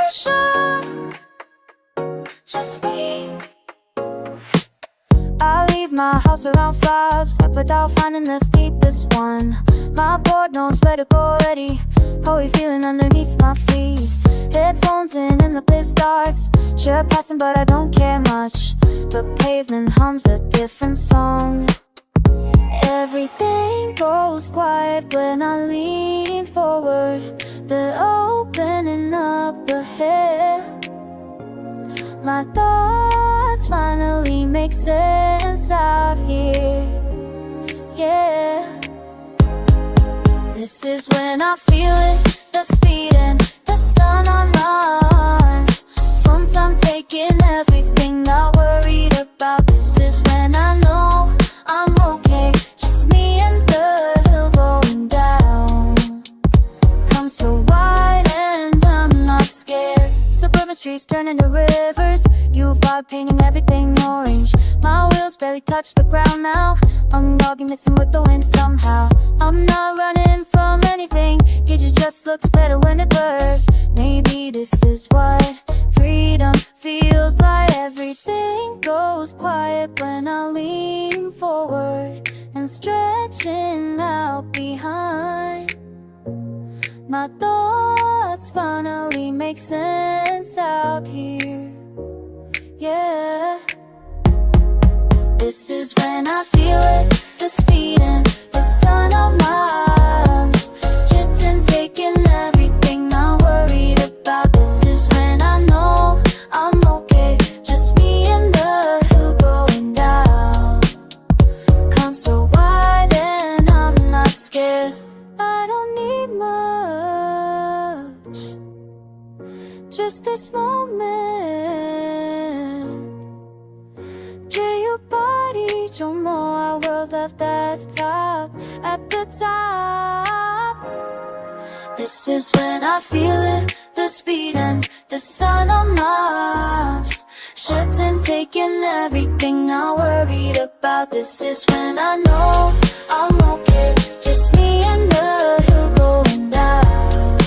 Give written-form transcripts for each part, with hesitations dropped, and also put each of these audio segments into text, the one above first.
pressure, just me. I leave my house around 5, step without finding the steepest one. My board knows where to go already. How are you feeling underneath my feet? Headphones in and the play starts. Sure passing but I don't care much. The pavement hums a different song. Everything goes quiet when I lean forward. The opening up ahead. My thoughts finally make sense out here. Yeah. This is when I feel it, the speed and the sun on my arms. From time taking everything not worried about. This is when I know I'm okay. Just me and the hill going down. Come so wide and I'm not scared. Suburban streets turn into rivers. You vibe painting everything orange. My wheels barely touch the ground now. I'm dogging missing with the wind somehow. I'm not running from anything. Gauge just looks better when it blurs. Maybe this is what freedom feels like. Everything goes quiet when I lean forward and stretching out behind. My thoughts finally make sense out here. Yeah. This is when I feel it, the speed and the sun on my arms. Jitting, taking everything not worried about. This is when I know I'm okay. Just me and the hill going down. Come so wide and I'm not scared. I don't need much, just this moment. Dream your body, 좀 more our world left at the top, at the top. This is when I feel it, the speed and the sun on my arms. Shutting, taking everything not worried about. This is when I know I'm okay. Just me and the hill going down.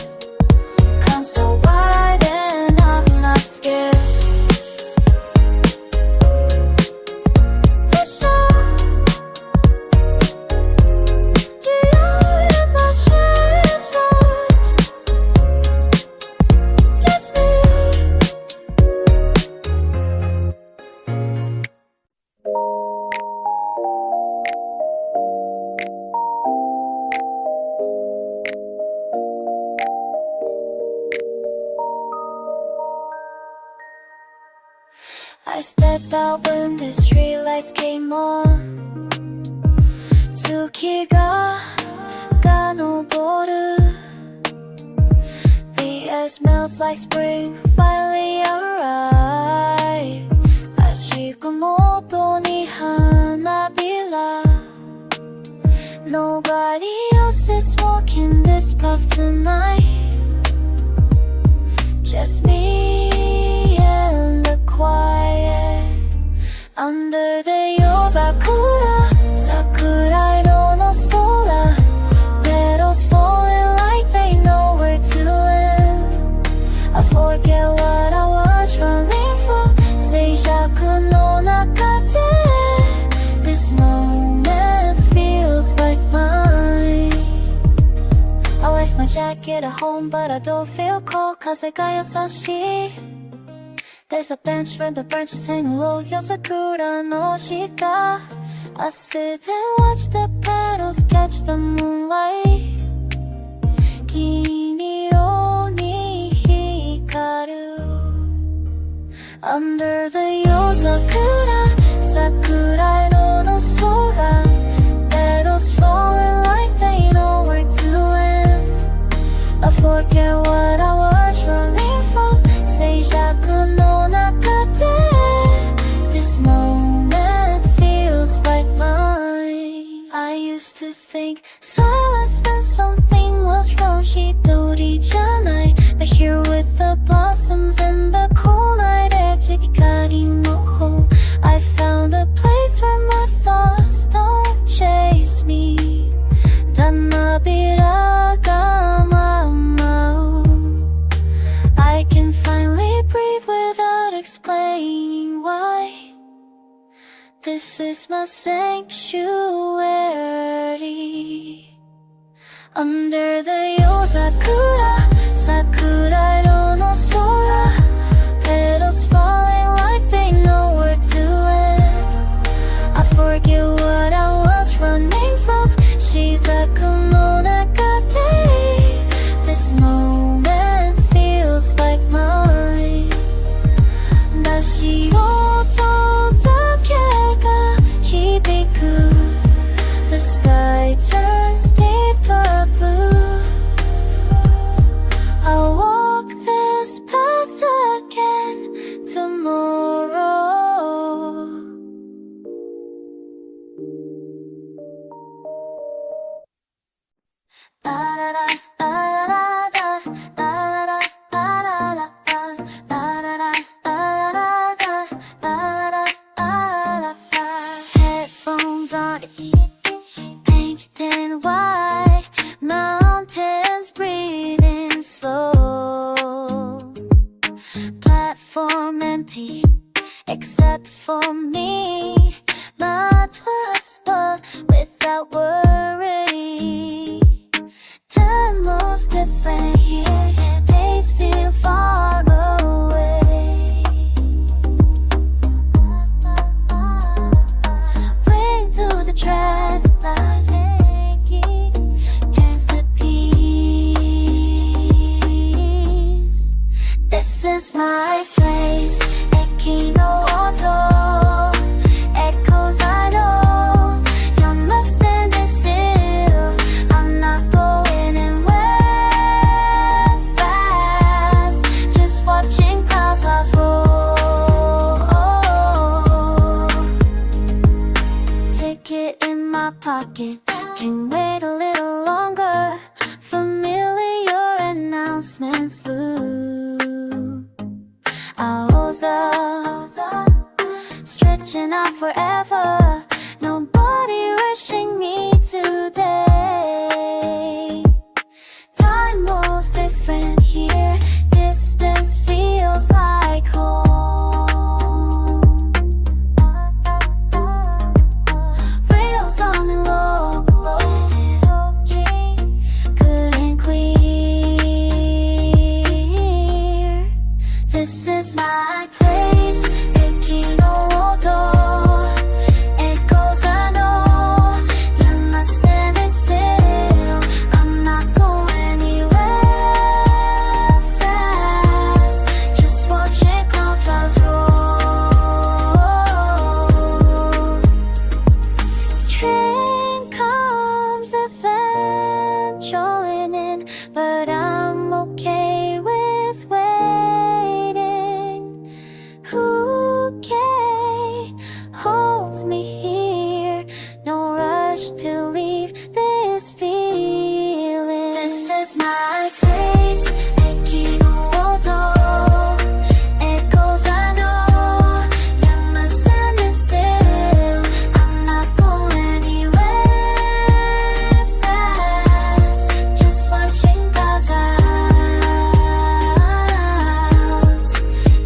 Come so wide and I'm not scared. I stepped out when the street lights came on. 月が昇る The air smells like spring finally arrived. 足元に花びら Nobody else is walking this path tonight. Just me and the quiet. Under the 夜桜桜色の空 Petals falling like they know where to land. I forget what I was running from 静寂の中で This moment feels like mine. I left my jacket at home but I don't feel cold 風が優しいThere's a bench where the branches hang low 夜桜の下 I sit and watch the petals catch the moonlight 金色に光る Under the 夜桜桜色の空 Petals falling like they know where to land I forget what I was running from 静寂の中で This moment feels like mine I used to think silence This is my sanctuary. Under the yosakura, sakura色の空 Petals falling like they know where to end. I forget what I was running from. Shizaku no naka de This moment feels like mine. 出し音だけが響く The sky turns deeper blue. I'll walk this path again tomorrow. Da da da da da da da da da. Headphones on, painted in white, mountains breathing slow. Platform empty, except for me. My thoughts, but without worry. Time moves different here, days feel far away. Wind through the tracks, turns to peace. This is my place, Eki no oto, echoes I know. You're not standing still, I'm not going anywhere fast. Just watching clouds roll. Ticket in my pocket, can wait a little longer. Familiar announcements blue. Hours up, stretching out forever. Nobody rushing me today. Time moves different here. Distance feels like home. Rails on and low, couldn't clear. This is my place, Eki no oto, echoes I know. You're not standing still, I'm not going anywhere fast. Just watching clouds roll. Train comes eventually in, but I'm okay with waiting. Okay, holds me here. No rush to leave this feeling. This is my place, Eki no oto, echoes I know. You're not standing still, I'm not going anywhere fast. Just watching clouds out.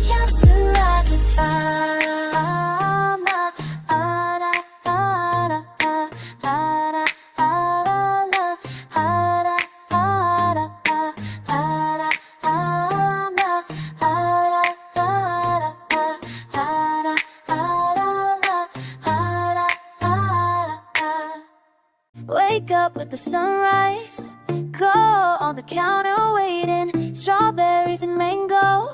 Yasuragi fama, ara ara ara ara ara ara ara ama, ara ara ara. Wake up with the sunrise, go on the counter waiting. Strawberries and mango,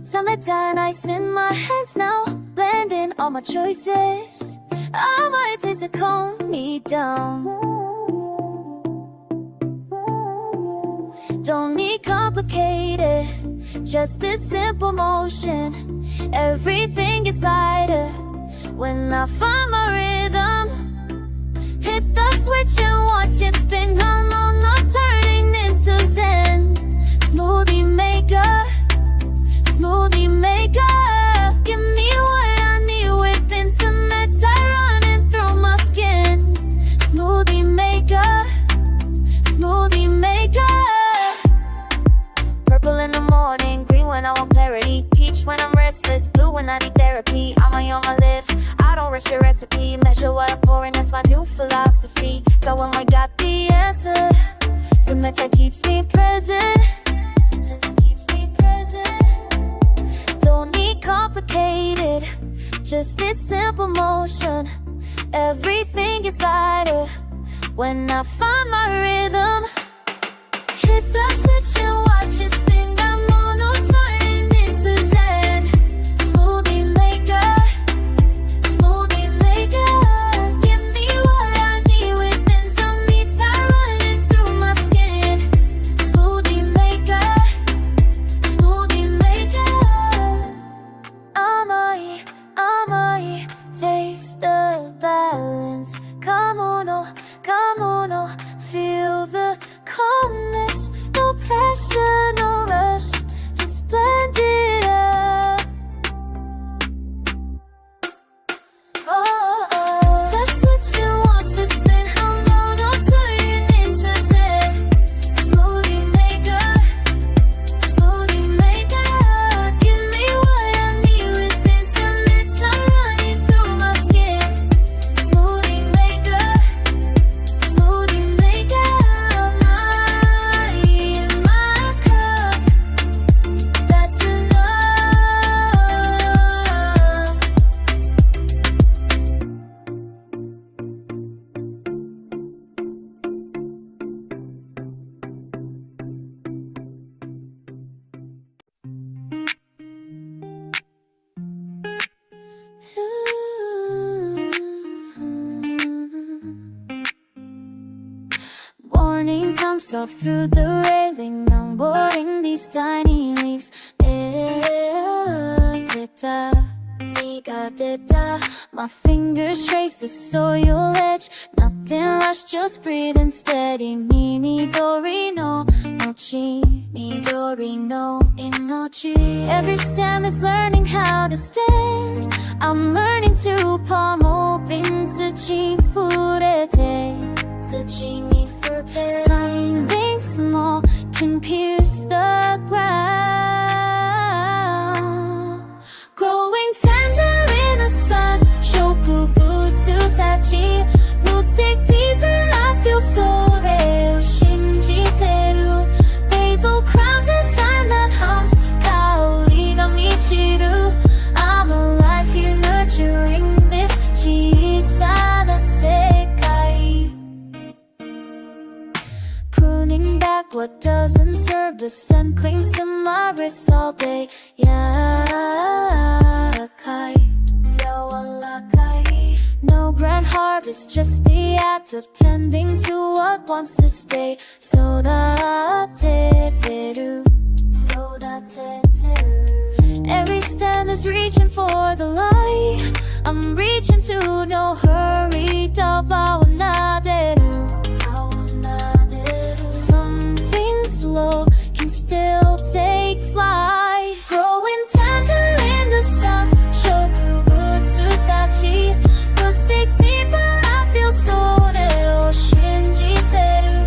summertime ice in my hands now, blending all my choices. I might taste to calm me down. Don't need complicated, just this simple motion. Everything gets lighter when I find my rhythm. Hit the switch and watch it spin. No, no, no, turning into zen. Smoothie maker, smoothie maker. Give me what I need with intimate tie running through my skin. Smoothie maker, smoothie maker. Purple in the morning, green when I want clarity, peach when I'm restless, blue when I need therapy. I'm on my lips, I don't Cherish your recipe, measure what I'm pouring, that's my new philosophy. Go when I got the answer. So much that keeps me present. Don't need complicated, just this simple motion. Everything gets lighter when I find my rhythm. Hit the switch and watch it spin. Got mono turning into zen. Smoothie maker, smoothie maker. Give me what I need within some me time running through my skin. Smoothie maker, smoothie maker. I might taste the balance. Come on, oh, feel the calmness. No pressure, no rush, just blend it up. Oh, that's what you want, just then how long I'll turn it into zen. Smoothie maker, smoothie maker. Give me what I need within some minutes. I'm running through my skin. Smoothie maker, smoothie maker. In my cup, that's enough. Morning comes up through the railing. I'm boarding these tiny leaves. My fingers trace the soil edge. Nothing rush, just breathe and steady. Mi midori no mochi, midori no inochi. Every stem is learning how to stand. I'm learning to palm open to chi furete. Something small can pierce the ground. Growing tender in the sun. Shokubutsu tachi. Roots dig deeper, I feel so real. Shinjiteru. Basil crowns in time that hums. Kaori ga michiru. I'm alive here nurturing this chisana sekai. Pruning back what doesn't serve. The scent clings to my wrist all day. Yakai, yawalakai. No grand harvest, just the act of tending to what wants to stay. Sodateteru, sodateteru. Every stem is reaching for the light. I'm reaching to no hurry. Dabawa-naderu. Something slow can still take flight. Growing tender in the sun. Shokubutsu tachi. Roots dig deeper, I feel so real. Shinjiteru.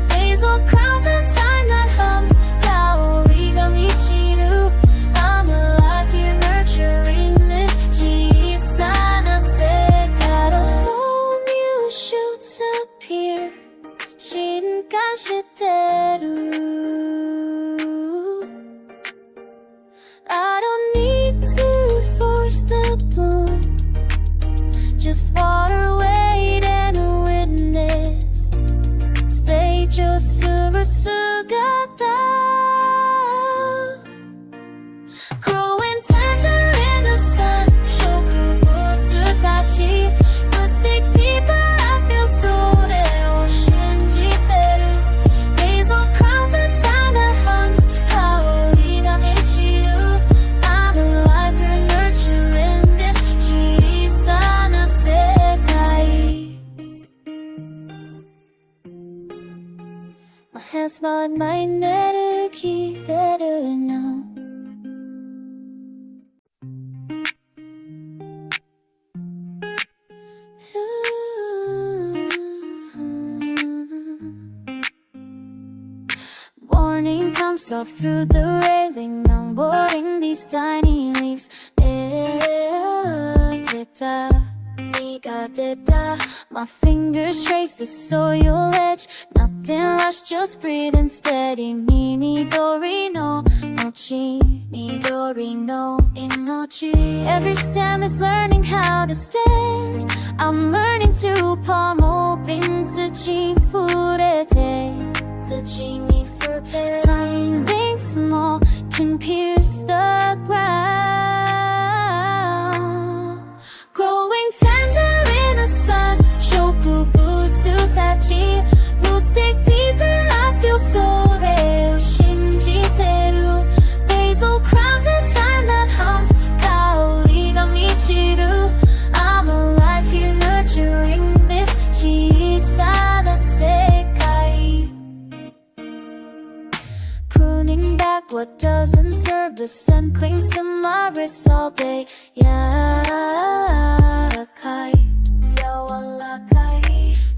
Basil crowns in time that hums. Kaori ga michiru. I'm alive here nurturing this chisana sekai. The foam shoots appear. Shinkanshiteru. I don't need to force the bloom. Just water, wait and witness. Stage your surasugata. Growing tender in the sun. Shokubutsu tachi. Roots dig deeper, I feel so real. Shinjiteru. Basil crowns in time that hums. Kaori ga michiru. I'm alive here nurturing this chisana sekai. My hands smell like my energy. Better now. Morning comes up through the railing. I'm boarding these tiny leaves. が出た My fingers trace the soil edge Nothing rush, just breathe and steady 緑の命緑の命 Every stem is learning how to stand I'm learning to palm open 土触れて土に触れ Something small can pierce the ground Growing tender in the sun 植物たち Roots dig deeper I feel それを信じてる Basil crowns and time that hums 香りが満ちる I'm alive here nurturing this 小さな世界 Pruning back what doesn't serve The sun clings to my wrist all day 柔らかい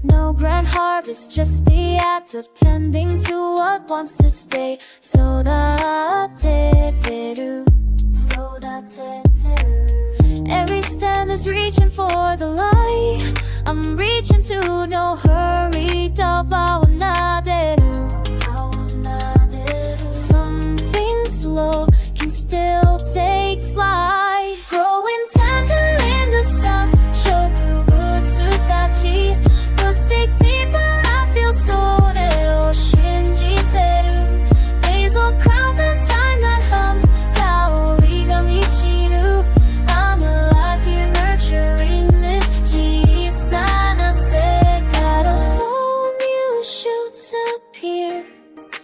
No grand harvest, just the act of tending to what wants to stay 育ててる Every stem is reaching for the light I'm reaching to no hurry 葉を撫でる Something slow can still take flight Growing tender in the sun 植物たちRoots dig deeper, I feel それを信じてる Basil crowns and time that hums 香りが満ちる I'm alive here nurturing this 小さな世界 The full new shoots appear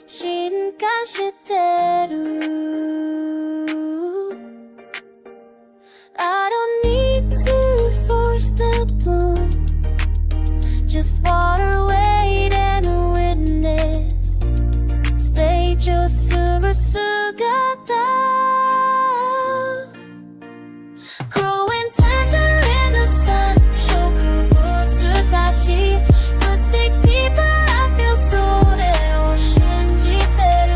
進化してる I don't need to force the bloom Just water, wait and witness Stage をする姿 Growing tender in the sun 植物たち Roots dig deeper, I feel それを信じてる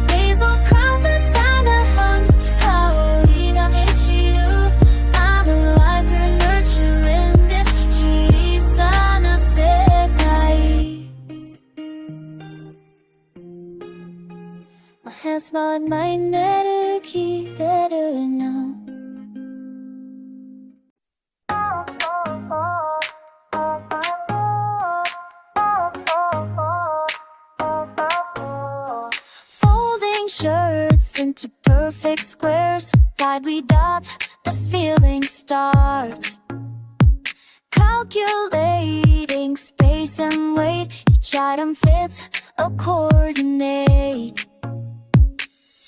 Basil crowns and time that hums 香りが満ちる I'm alive here nurturing this 小さな世界 My hands smile my エネルギー出るのFolding shirts into perfect squares Widely dot, the feeling starts Calculating space and weight Each item fits a coordinate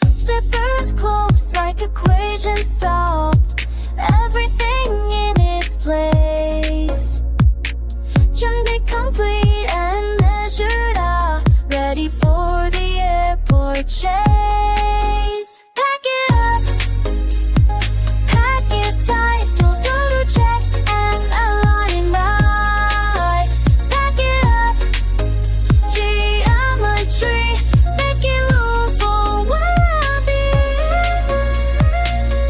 Zippers close like equations solved Everything in its place 준비 complete and measured out Ready for the airport chase Pack it up Pack it tight Don't double check and align right Pack it up Geometry Making room for where I'll be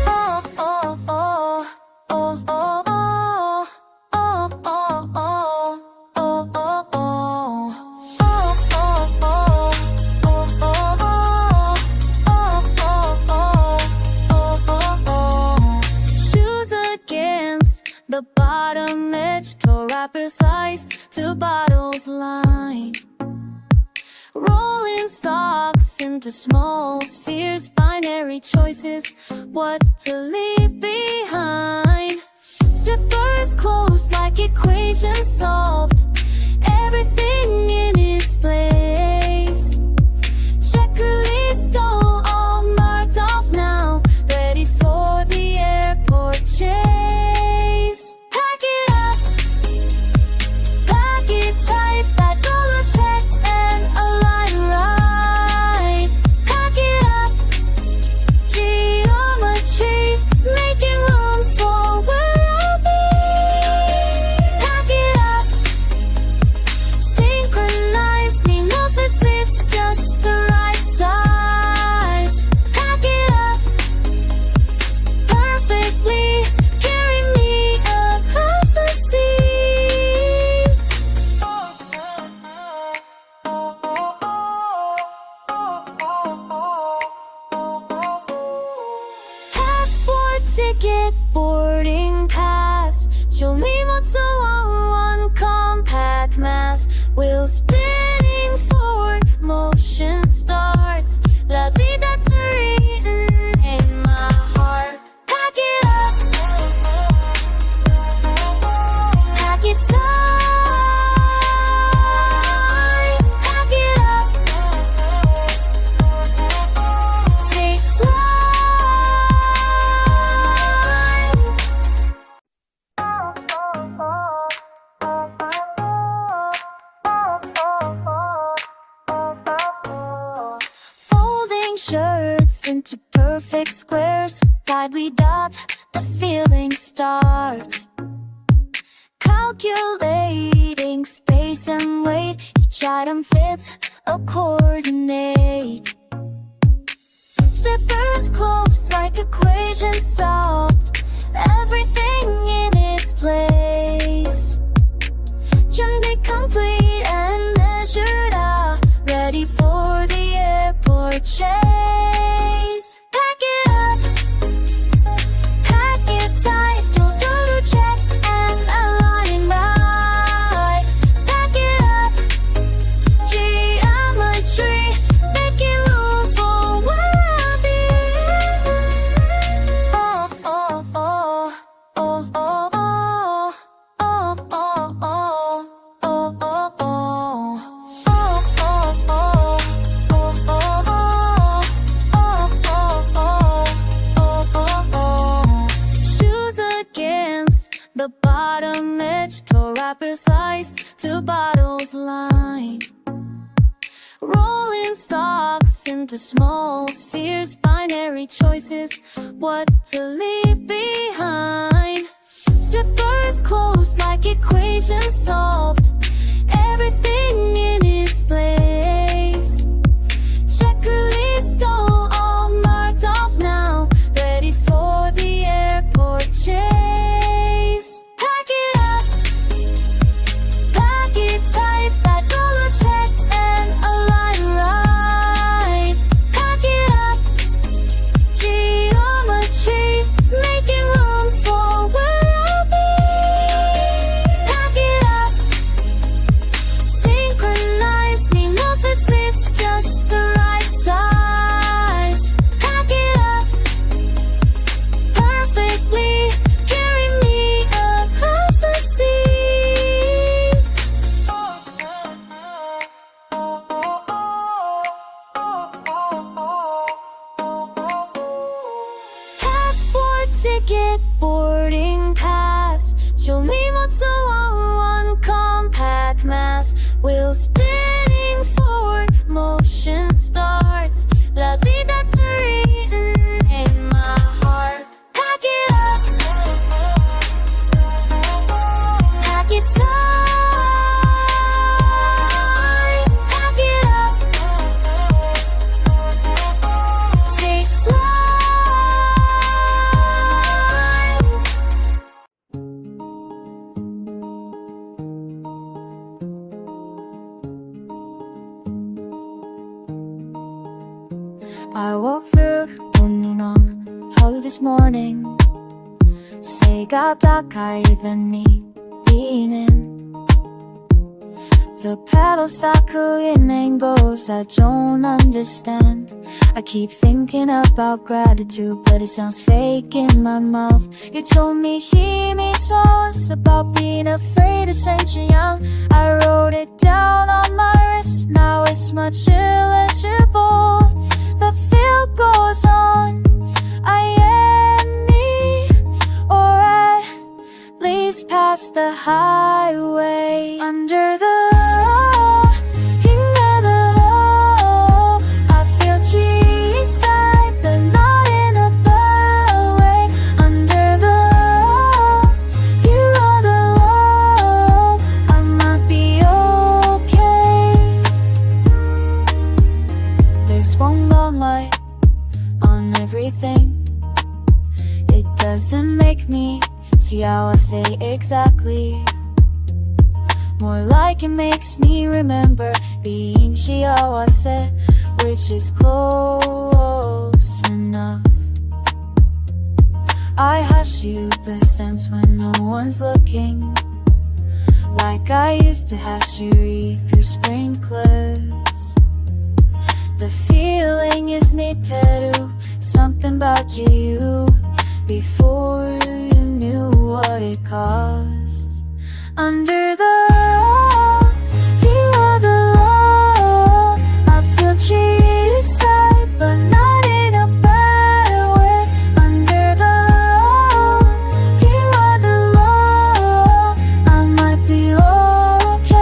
Oh, oh, oh Oh, oh, oh Oh, oh, oh Oh, oh, oh Oh, oh, oh Oh, oh, oh Shoes against the bottom edge Toe wrapper size, two bottles line Rolling socks into small spheres Binary choices, what to leave behind Zippers close like equations solved Everything in its place Checklist all marked off now Ready for the airport chase Pack it up Pack it tight Back all checked and align right Pack it up Geometry Making room for where I'll be Pack it up Synchronize me ticket boarding pass 手荷物 one compact mass wheels spinning forward motion starts La vida's written in my heart Pack it up Pack it tight Pack it up Take Folding shirts into perfect squares Tightly dot, the feeling starts Calculating space and weight Each item fits a coordinate Zippers close like equations solved Everything in its place 준비 complete and measured out Ready for the airport chase Pack it up Pack it tight total check and align right Pack it up Geometry Making room for where I'll be Oh, oh, oh Oh, oh, oh Oh, oh, oh Oh, oh, oh Shoes against the bottom edge Toe wrappers size, two bottles line Rolling socks into small spheres Binary choices, what to leave behind Zippers close like equations solved Everything in its place Checklist all marked off now Ready for the airport chase Pack it up Pack it tight That dollar checked and align right Pack it up Geometry Making room for where I'll be Pack it up Synchronize me nothing fits just the right size Pack it up Perfectly Carry me across the sea Passport ticket boarding pass 조리모토 one compact mass Wheels spinning forward motion starts La vida's written in my heart Pack it up Pack it tight Pack it up Take flight I walk through 문은 on hold this morning 새가 다가이더니 비는 The pedals cycle in angles I don't understand I keep thinking about gratitude but it sounds fake in my mouth You told me 힘이 sos about being afraid of changing young I wrote it down on my wrist Now it's much illegible The field goes on I need or at least past the highway Under the I feel G-side but not in a bad way Under the you are the low I might be okay There's one long light on everything It doesn't make me see how I say exactly More like it makes me remember being幸せ Which is close enough I hush you the stems when no one's looking, like I used to hush you through sprinklers. The feeling is neat tattoo, something about you before you knew what it cost. Under the law, you are the law. I feel cheated side, but not in a bad way. Under the law, you are the law. I might be okay.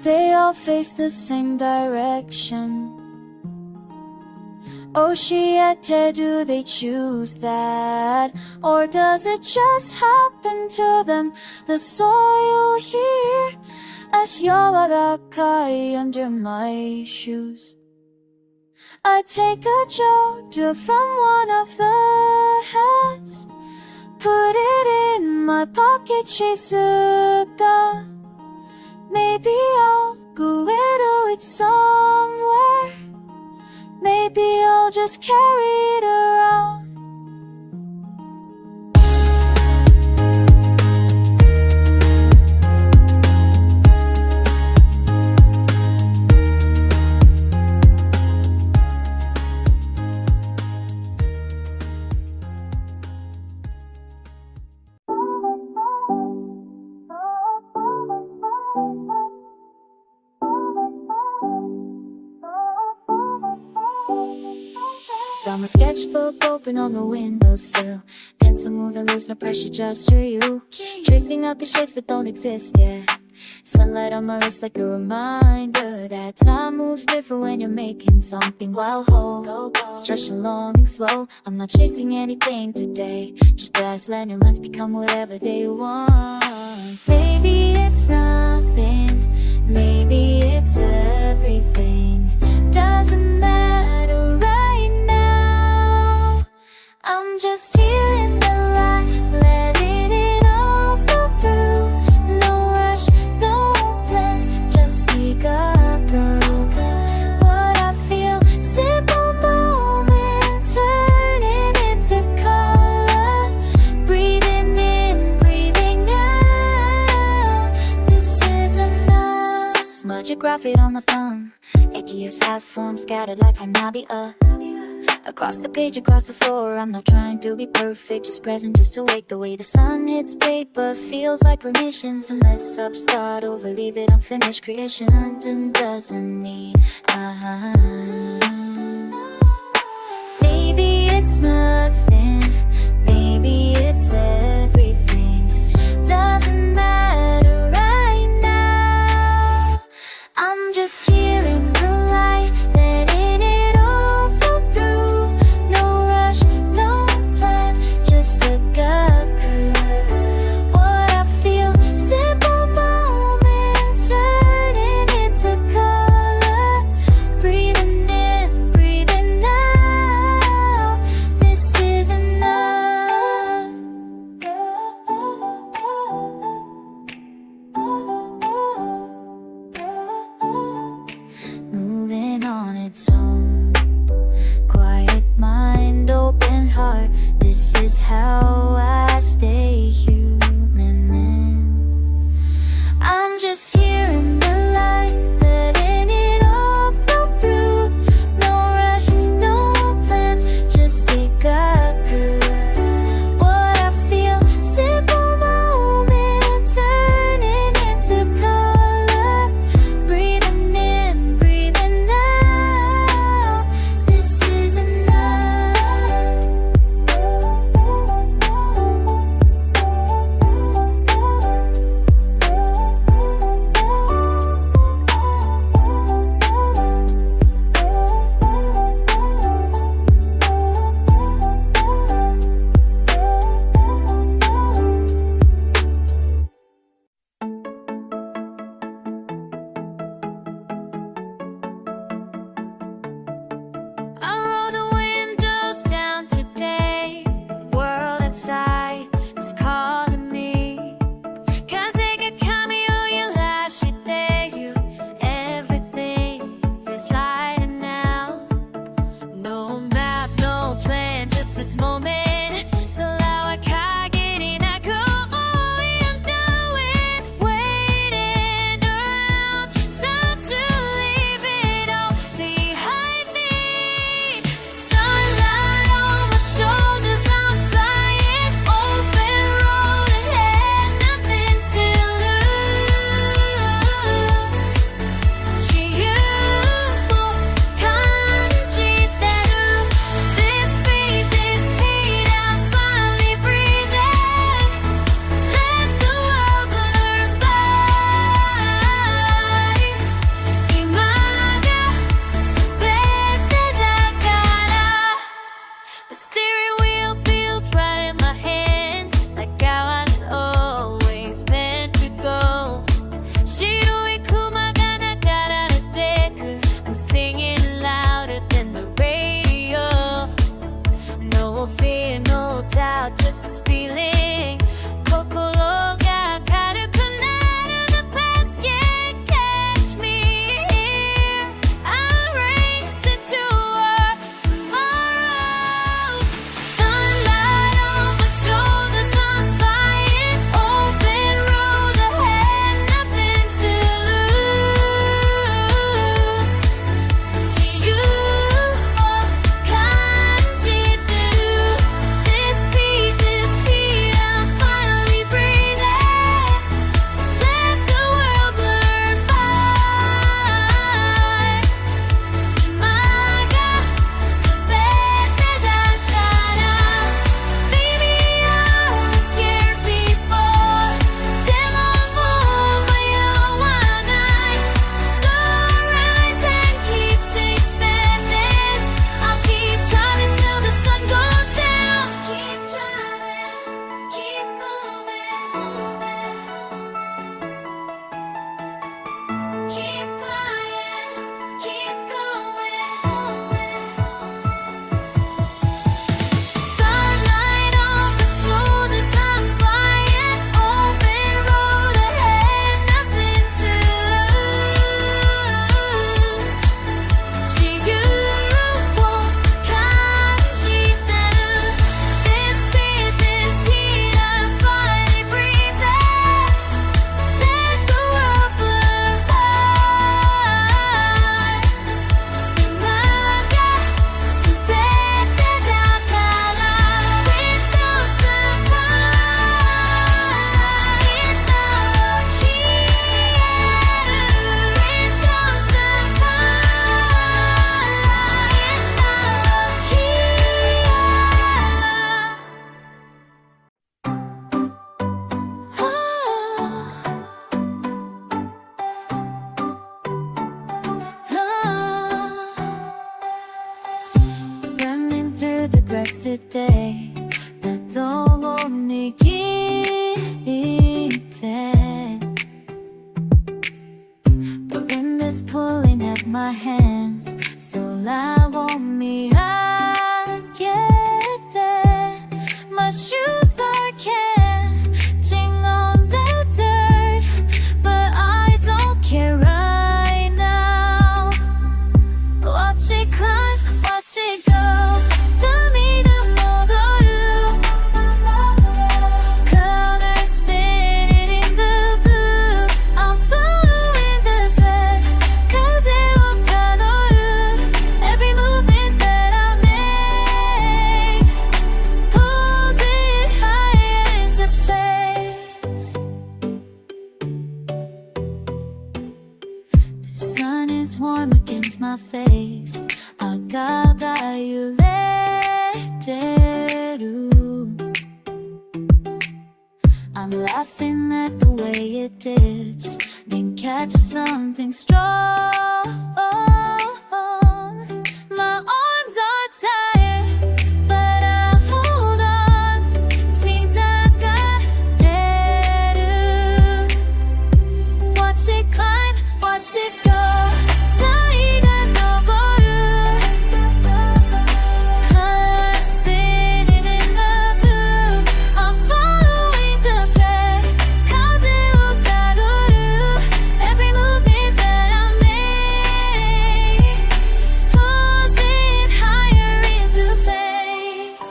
They all face the same direction. Oceate, do they choose that? Or does it just happen to them? The soil here as Yawarakai under my shoes. I take a jojo from one of the hats, put it in my pocket, Shizuka. Maybe I'll go into it somewhere. Maybe I'll just carry it around. Got my sketchbook open on the windowsill, pencil moving loose, no pressure, just for you. Tracing out the shapes that don't exist yet. Sunlight on my wrist like a reminder that time moves different when you're making something while whole. Stretch along and slow, I'm not chasing anything today. Just as letting your lens become whatever they want. Maybe it's nothing, maybe it's everything. Doesn't matter right now. I'm just here in the light, letting it all flow through. No rush, no plan, just take a go. What I feel, simple moment, turning into color. Breathing in, breathing out. This is enough. Smudge your graphite on my thumb. Ideas have form, scattered like Hanabi. Across the page, across the floor, I'm not trying to be perfect, just present, just awake. The way the sun hits paper feels like permission to mess up, start over, leave it unfinished. Creation and doesn't need maybe it's nothing, maybe it's everything. Doesn't matter right now. I'm just here in the light, letting it all flow through. No rush, no plan, just a gaku. What I feel, simple moment, turning into color. Breathing in, breathing out. This yesterday バトンを握って The wind is pulling at my hands 空を見上げて My shoes are catching on the dirt But I don't care right now Watch it climb, watch it go 涙戻る Colors spinning in the blue I'm following the thread 風をたどる Every movement that I make Pulls it higher into space The sun is warm against my face 赤が揺れてる I'm laughing at the way it dips Then catch something strong My arms are tired But I hold on 心高ってる Watch it climb, watch it go 太陽が昇る Colors spinning in the blue I'm following the thread 風をたどる Every movement that I make Pulls it higher into place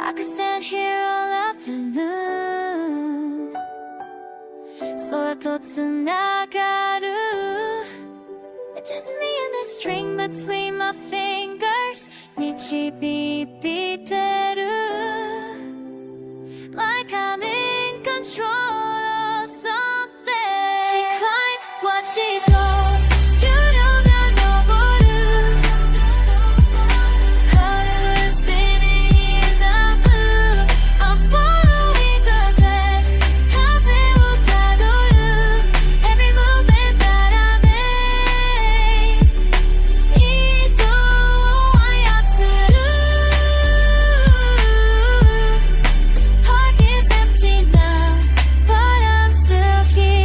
I could stand here all afternoon 空とつながる It's just me and the string between my fingers 導いてる Like I'm in control of something Watch it climb, watch it go 揺れが昇る Colors spinning in the blue I'm following the thread 風をたどる Every movement that I make 糸を操る Heart is empty now But I'm still here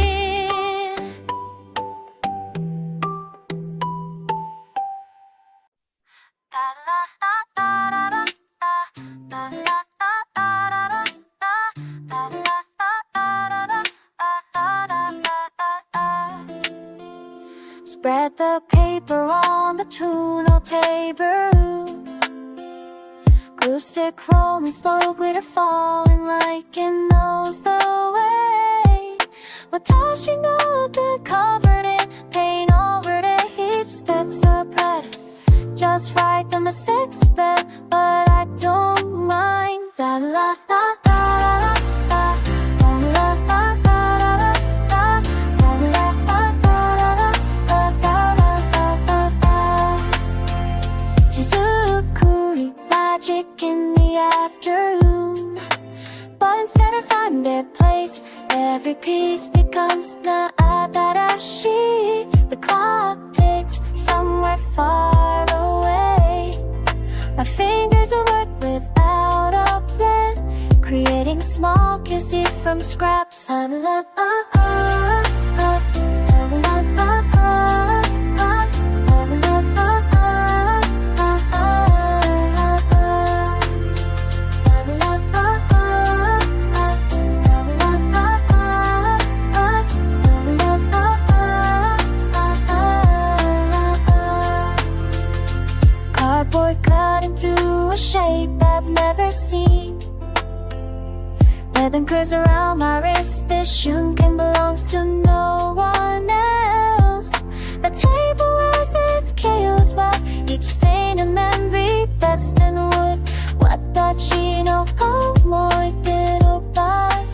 Spread the paper on the tunnel table Glue stick rolling slow glitter falling like it knows the way But tossing up the covered in paint over the heap steps up right Just right on the sixth bed But I don't mind La la la la la la La la la la la la La la la la la la Chizukuri magic in the afternoon Buttons gotta find their place Every piece becomes naadarashi The clock ticks somewhere far away My fingers will work without a plan Creating a small kissy from scraps La la la la la La la la la Cardboard cut into a shape I've never seen Ribbon curves around my wrist This shunken belongs to no one else The table has its chaos While each stain a memory best in wood Watashi no omoide no bae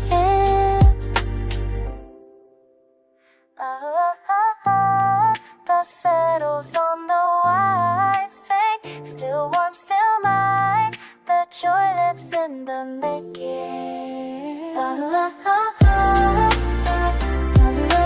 The settles on the white sink Still warm, still mine The joy lives in the making La la la la La la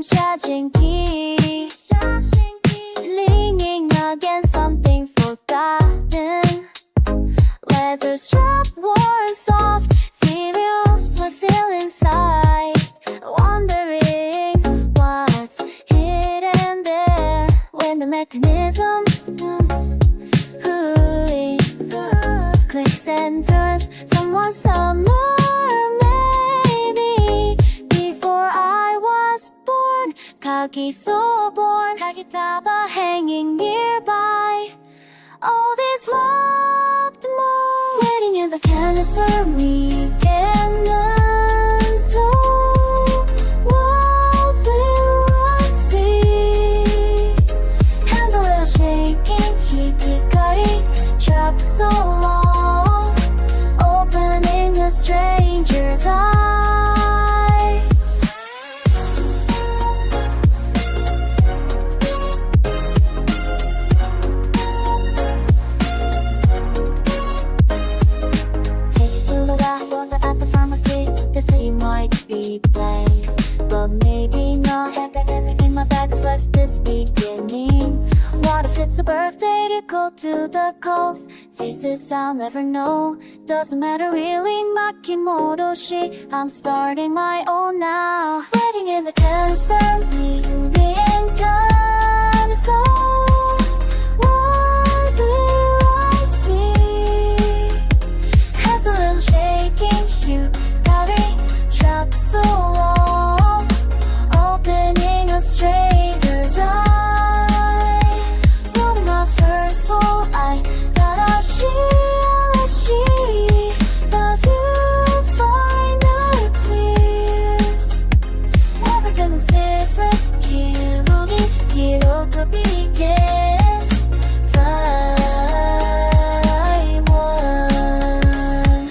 写真機 Leaning against something forgotten Leather strap worn soft Feels was still inside Wondering what's hidden there When the mechanism clicks and turns Someone summer maybe Before I was born Kagi so born Kagitaba hanging nearby All these locked more Waiting in the canister weekend So what will I see? Hands a little shaking Hikikari trapped so long Opening a stranger's eye Take it to the guy at the pharmacy They say you might be blank But maybe not In my bag of flex this beginning What if it's a birthday to go to the coast Faces I'll never know Doesn't matter really Makimodoshi I'm starting my own now Waiting in the canister Being kind So what will I see? Hands a little shaking Hikari trapped so long Opening a stranger's eye One of my first fall I got a she The viewfinder clears Everything is different Kirugi Kiroku begins Fly one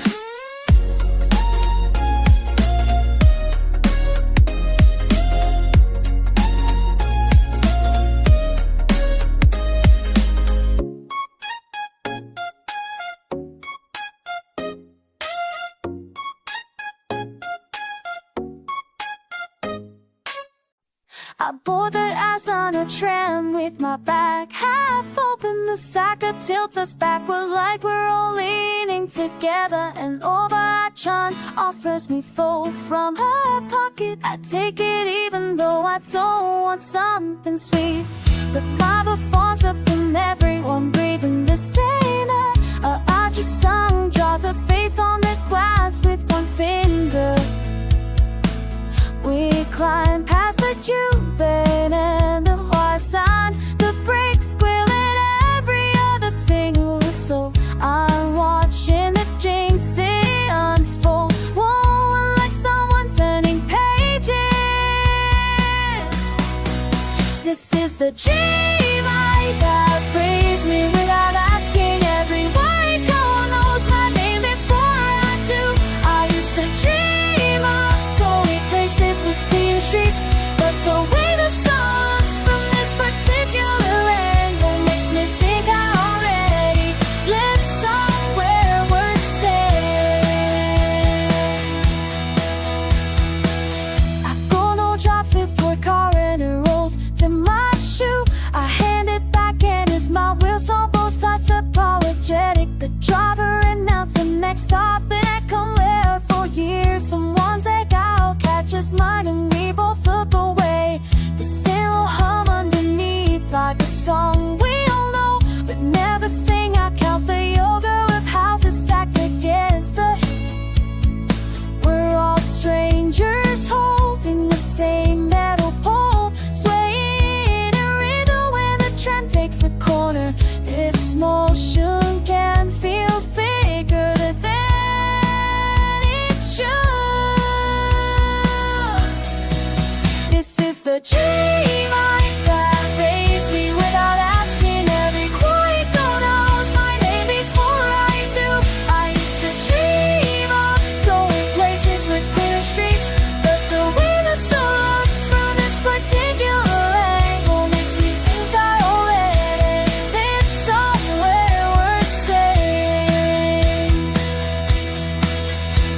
I board the ass on a tram with my back half open. The saga tilts us backward like we're all leaning together. And Oba-chan offers me full from her pocket. I take it even though I don't want something sweet. The Bible forms up from everyone breathing the same air. Achi-san draws a face on the glass with one finger. We climb past the Cuban and the Y sign, the brakes squeal and every other thing was so. I'm watching the jinx unfold, whoa, like someone turning pages. This is the dream I that brings me without asking. Every white girl knows my name before I do. I used to dream of totally places with clean streets, but the way the sun looks from this particular angle makes me think I already live somewhere worth staying. Akono drops his toy car and it rolls to my shoe. I hand it back and it's my wheels on both sides apologetic. The driver announced the next stop and come there for years. Someone's egg out catches mine and we both look away. The single hum underneath like a song we all know but never sing. I count the yoga with houses stacked against the we're all strangers holding the same metal pole, swaying in rhythm when the tram takes a corner. This motion can feel bigger than it should. This is the dream I that raised me without asking. Every quiet girl knows my name before I do. I used to dream of towing places with clear streets, but the way the sun looks from this particular angle makes me think I already live somewhere worth staying.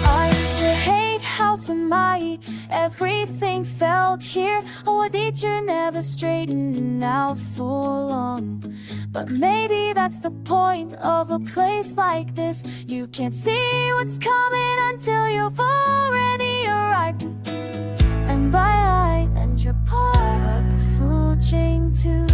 I used to hate how somebody everything felt here. Oh, a teacher never straightened out for long. But maybe that's the point of a place like this. You can't see what's coming until you've already arrived. And by I, then you're part of the food chain too.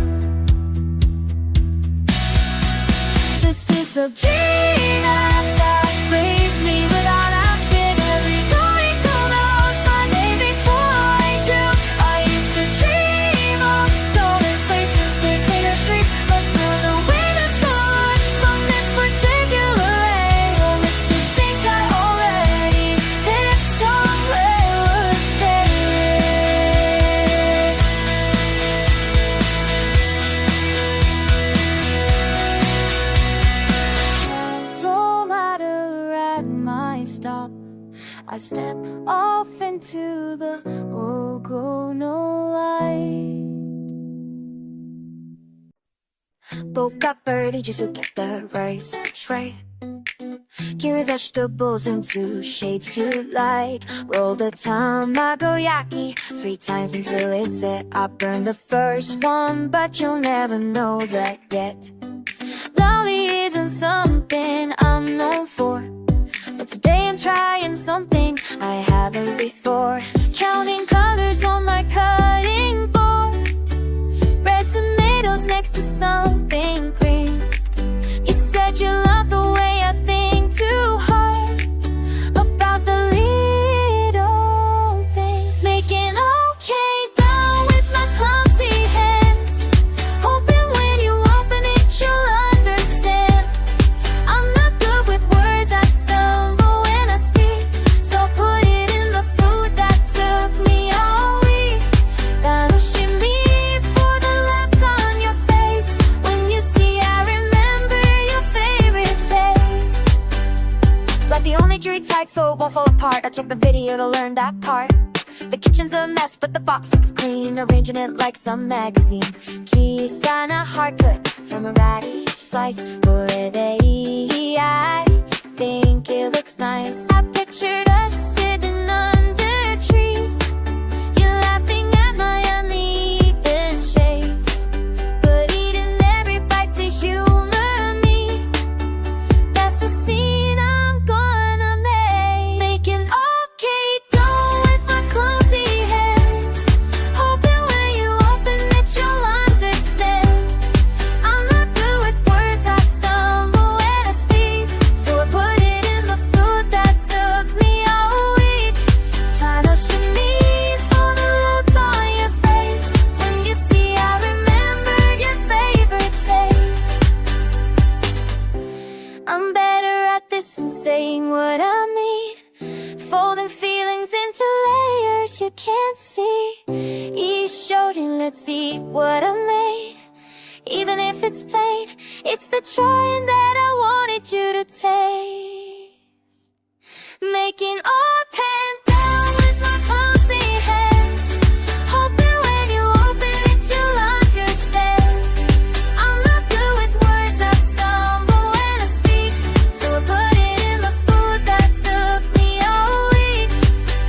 This is the dream that raised me without asking. Everybody knows my name before I do. I used to dream of taller places with cleaner streets, but now the way the sky looks from this particular angle makes me think I already hit somewhere to stay. No matter at my stop, I step off into the no light. Woke up early just to get the rice straight. Curing vegetables into shapes you like. Roll the tamagoyaki 3 times until it's set. I burned the first one, but you'll never know that yet. Lolly isn't something I'm known for, but today I'm trying something I haven't before. Counting colors on my cutting board. Red tomatoes next to something green. You said you love the way I think too hard about the little things. Making okay down with my clumsy hands. Hoping when you open it you'll understand. I'm not good with words, I stumble when I speak. So put it in the food that took me all week. That'll shimmy for the look on your face. When you see I remember your favorite taste. Like the only tree tight so it won't fall apart. I checked the video to learn that part. The kitchen's a mess but the box looks clean. Arranging it like some magazine. Cheese on a hard cut from a radish slice. I think it looks nice. I pictured us sitting under trees. You laughing at my uneven shapes, but eating every bite to humor me. That's the scene I'm gonna make. Making okay dough with my clumsy hands. Hoping when you open it you'll understand. I'm not good with words, I stumble when I speak. So I put it in the food that took me all week. Trying to shimmy for the look on your face. When you see I remember your favorite taste. I'm better at this than saying what I mean. Folding feelings into layers you can't see. Each showing, let's see what I made. Even if it's plain, it's the trying that I wanted you to taste. Making up and down with my clumsy hands. Hoping when you open it you'll understand. I'm not good with words, I stumble when I speak. So I put it in the food that took me all week.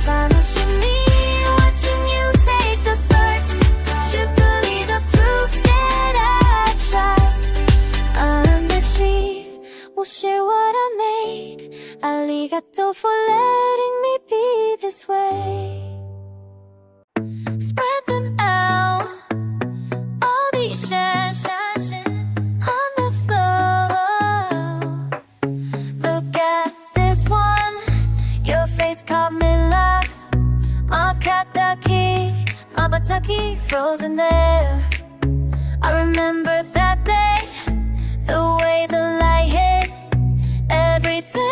Trying to shimmy, watching you take the first. Should believe the proof that I tried. Under trees, we'll share what I made. Arigato for letting me be this way. Spread them out, all these shares on the floor. Look at this one, your face caught me laugh. Makataki, mabataki frozen there. I remember that day, the way the light hit. Everything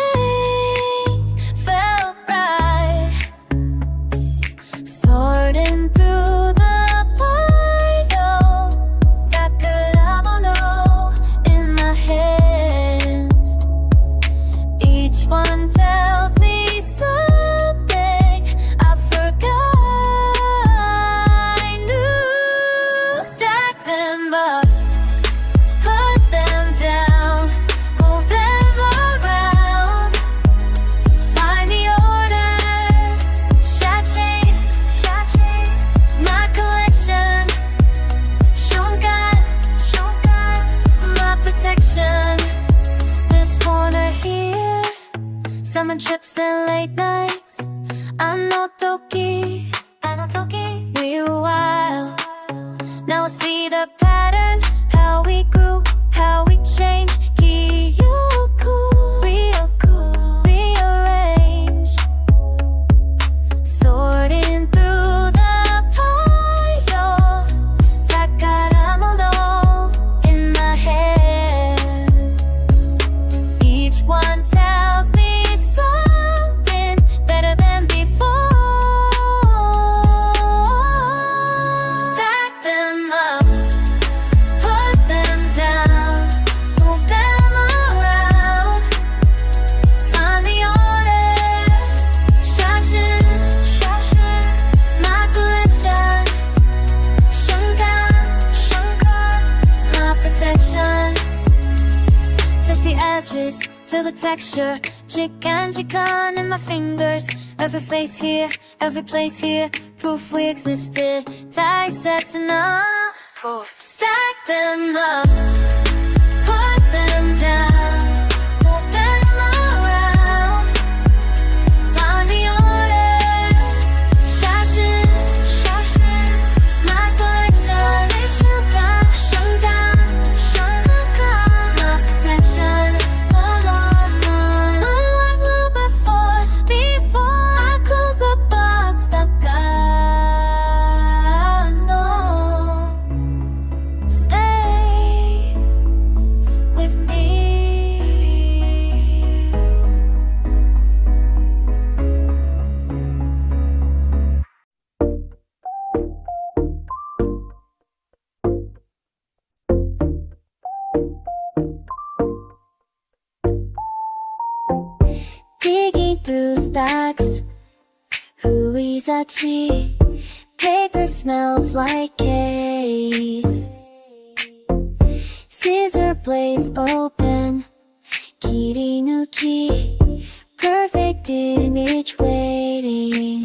felt right. Sorting through the pile, takaramono in my hands. Each one tells me something I forgot I knew. Stack them up on trips and late nights あの時 We were wild Now I see the pattern How we grew, how we changed Real cool, rearrange Sorting through the pile Takaramono in my head Each one tells me something better than before Stack them up, put them down Move them around Find the order 샤신 My collection 순간 My protection Touch the edges Feel the texture 지간지간 in my fingers Every face here, every place here Proof we existed Dissect enough Stack them up Put them down Move them around Find the order 샤신 My collection 순간 My protection Before I close the box that I know Stay with me Digging through stacks Hues Paper smells like haze Scissor blades open Kirinuki Perfect image waiting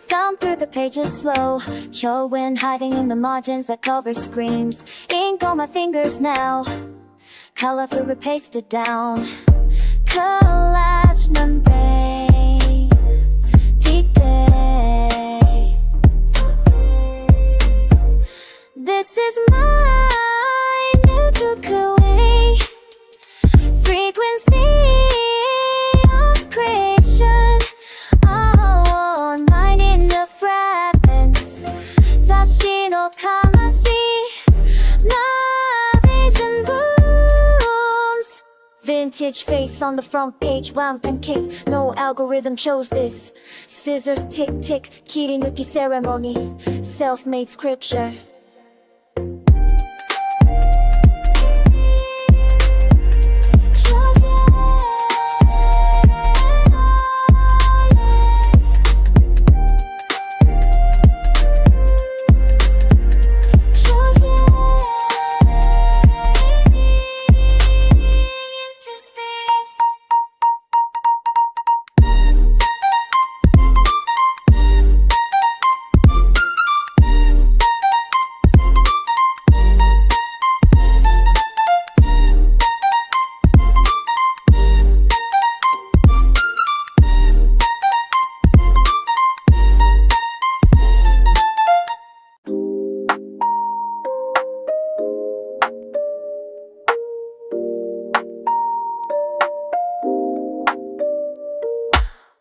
Down through the pages slow Showing hiding in the margins that cover screams Ink on my fingers now Colorful pasted down Collage membrane D-Day This is my new cookery Frequency of creation Oh, mine in the fragments 다시 너 감았지 My vision blooms Vintage face on the front page Wound and kick No algorithm chose this Scissors tick tick 기리누기 ceremony Self-made scripture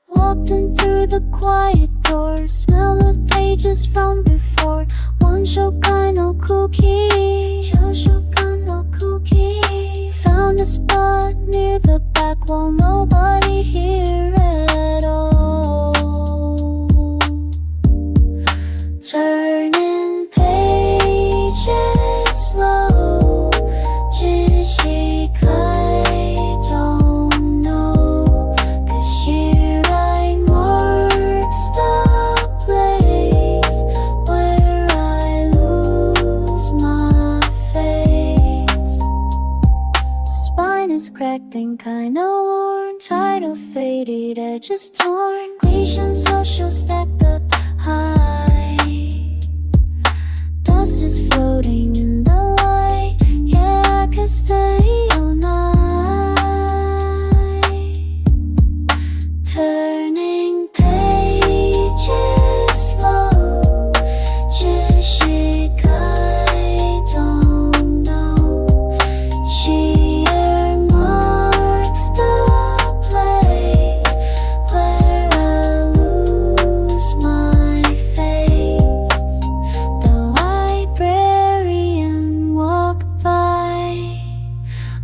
Walking through the quiet doors Smell the pages from before One shokan no cookie shokan no cookie Found a spot near the back wall Nobody here at all cracked and kinda worn, tired of faded edges torn. Cliche social stacked up high. Dust is floating in the light. Yeah, I could stay all night. Turning pages slow. Just shake, I don't know. She earmarks the place where I lose my face. The librarian walked by.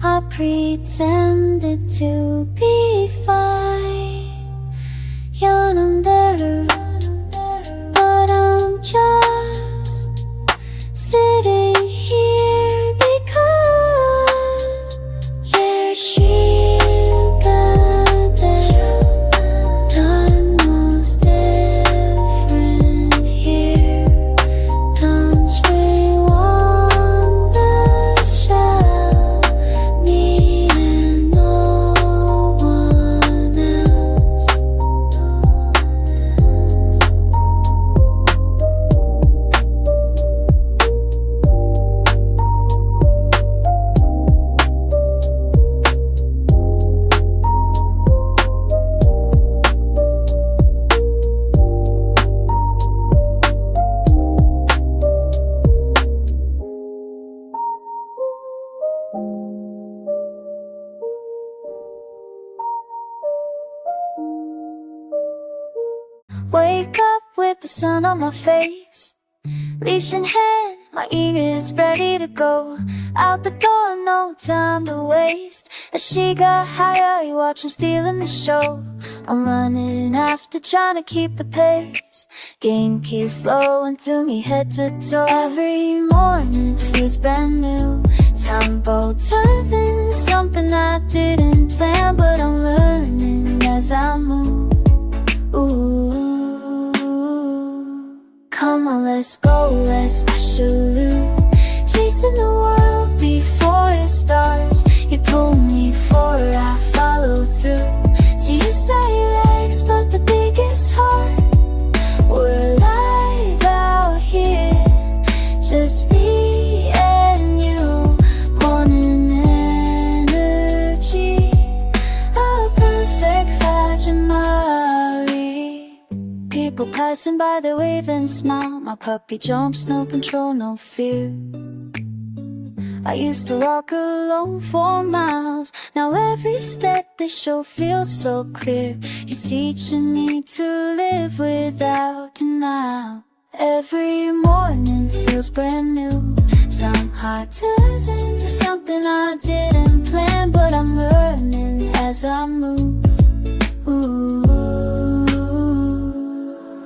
I pretended to be fine. 연운대로, but I'm just sitting here because you're sugar daddy. Time was different here. Don't rewind the show. Me and no one else. Wake up with the sun on my face. Leash in hand, my ear is ready to go. Out the door, no time to waste. As she got higher, you watch him stealing the show. I'm running after, trying to keep the pace. Game keep flowing through me head to toe. Every morning feels brand new. Tempo turns into something I didn't plan, but I'm learning as I move. Ooh. Come on, let's go, let's absolute. Chasing the world before it starts. You pull me forward, I follow through. To your side legs, but the biggest heart. We're alive out here, just me and you. Morning energy, a perfect Fajimari. People passing by, they wave and smile. My puppy jumps, no control, no fear. I used to walk alone for miles. Now every step they show feels so clear. He's teaching me to live without denial. Every morning feels brand new. Somehow turns into something I didn't plan, but I'm learning as I move. Ooh.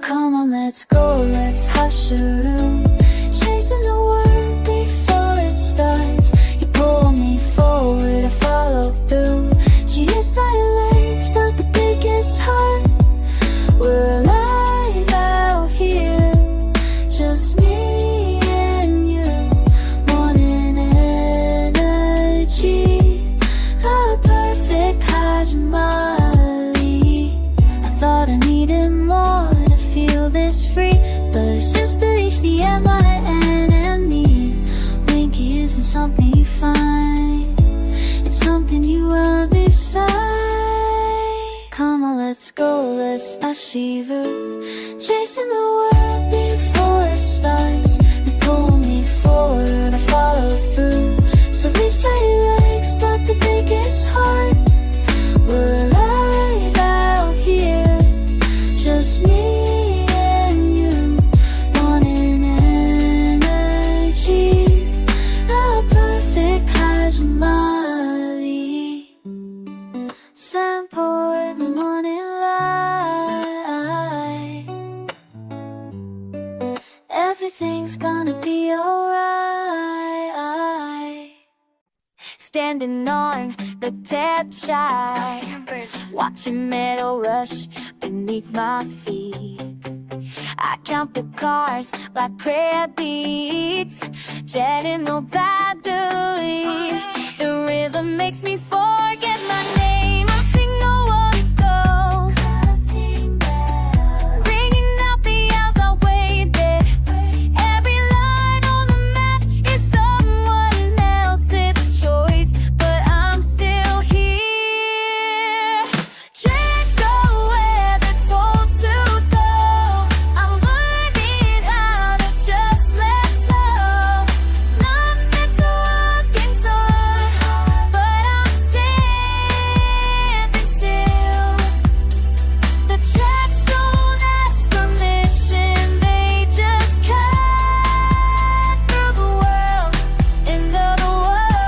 Come on, let's go, let's hush a room. Chasing the world before it starts. You pull me forward, I follow through. GSI legs, but the biggest heart. We're alive out here, just me and you. Morning energy, a perfect Hajimali. I thought I needed more to feel this free, but it's just the HDMI and me. Winky isn't something you find, it's something you run beside. Come on, let's go, let's Ashivu. Chasing the world before it starts. You pull me forward, I follow through. So we say legs, but the biggest heart. We're alive out here, just me and you. Morning energy, a perfect Hajimali. Sample every morning light. Everything's gonna be alright. Standing on the dead side, watching metal rush beneath my feet. I count the cars like prayer beats, jetting no battery. The rhythm makes me forget my name. I sing no one to go, ringing out the hours I waited. Every line on the map is someone else's choice, but I'm still here. Trains go where they're told to go. I'm learning how to just let go. Nothing's working so hard, but I'm standing still. The tracks don't ask permission, they just cut through the world into the world.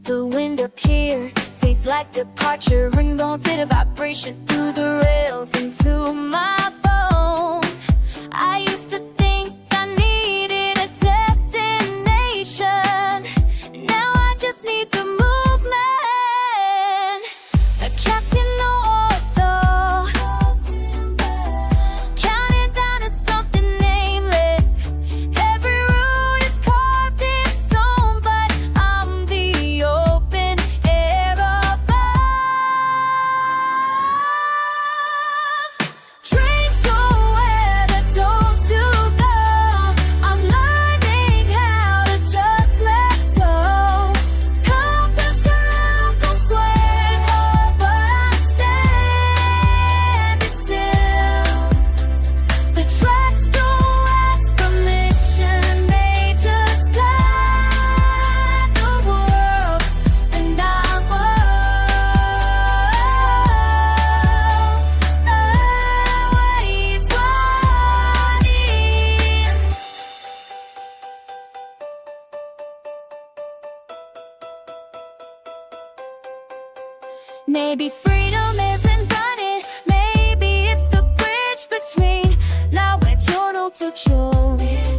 The wind up here tastes like departure, unwanted vibration through the rails into my bone. I used to think I needed a destination, now I just need the movement. A cat's in the auto, counting down to something nameless. Every route is carved in stone, but I'm the open air above. Trains go where they're told to go. I'm learning how to just let go. Come to circle, sway, but I'm standing still. The tracks don't ask permission, they just guide the world, and I waits waiting. Maybe freedom isn't running, maybe it's the bridge between now and total to joy.